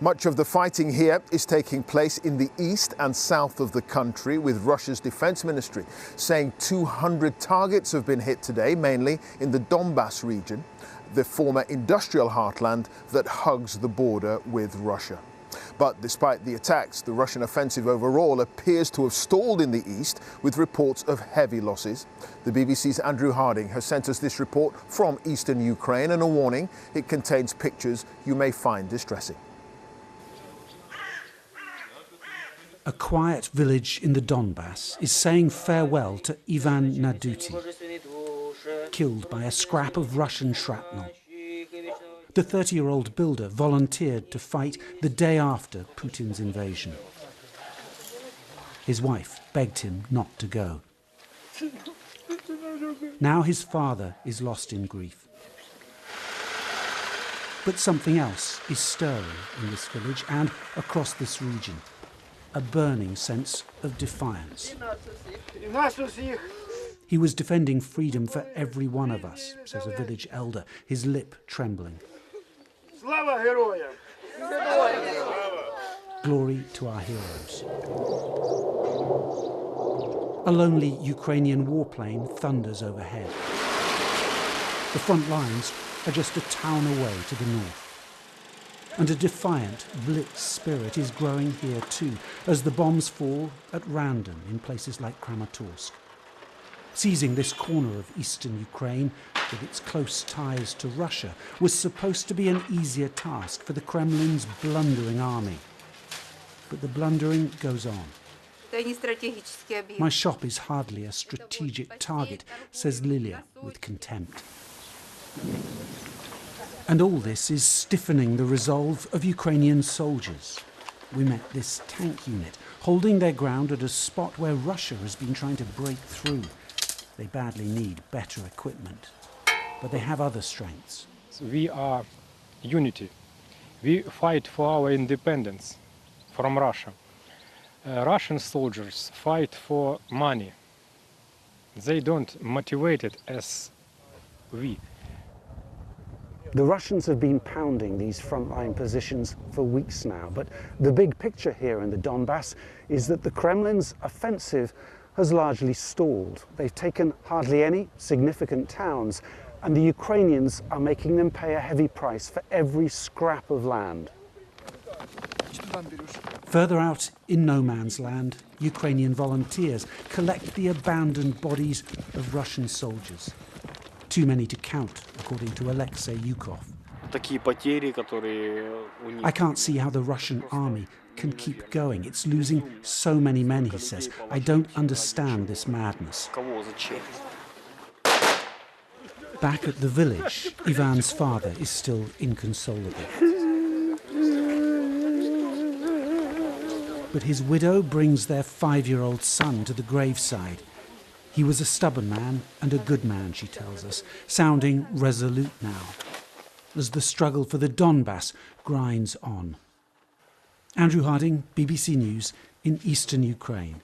Much of the fighting here is taking place in the east and south of the country, with Russia's defense ministry saying 200 targets have been hit today, mainly in the Donbas region, the former industrial heartland that hugs the border with Russia. But despite the attacks, the Russian offensive overall appears to have stalled in the east, with reports of heavy losses. The BBC's Andrew Harding has sent us this report from eastern Ukraine, and a warning: it contains pictures you may find distressing. A quiet village in the Donbas is saying farewell to Ivan Naduty, killed by a scrap of Russian shrapnel. The 30-year-old builder volunteered to fight the day after Putin's invasion. His wife begged him not to go. Now his father is lost in grief. But something else is stirring in this village and across this region. A burning sense of defiance. He was defending freedom for every one of us, says a village elder, his lip trembling. Glory to our heroes. A lonely Ukrainian warplane thunders overhead. The front lines are just a town away to the north. And a defiant blitz spirit is growing here too, as the bombs fall at random in places like Kramatorsk. Seizing this corner of eastern Ukraine, with its close ties to Russia, was supposed to be an easier task for the Kremlin's blundering army. But the blundering goes on. My shop is hardly a strategic target, says Lilia with contempt. And all this is stiffening the resolve of Ukrainian soldiers. We met this tank unit, holding their ground at a spot where Russia has been trying to break through. They badly need better equipment, but they have other strengths. We are unity. We fight for our independence from Russia. Russian soldiers fight for money. They don't motivate it as we. The Russians have been pounding these frontline positions for weeks now, but the big picture here in the Donbas is that the Kremlin's offensive has largely stalled. They've taken hardly any significant towns, and the Ukrainians are making them pay a heavy price for every scrap of land. Further out in no man's land, Ukrainian volunteers collect the abandoned bodies of Russian soldiers. Too many to count, according to Alexei Yukov. I can't see how the Russian army can keep going. It's losing so many men, he says. I don't understand this madness. Back at the village, Ivan's father is still inconsolable. But his widow brings their 5-year-old son to the graveside. He was a stubborn man and a good man, she tells us, sounding resolute now, as the struggle for the Donbas grinds on. Andrew Harding, BBC News, in eastern Ukraine.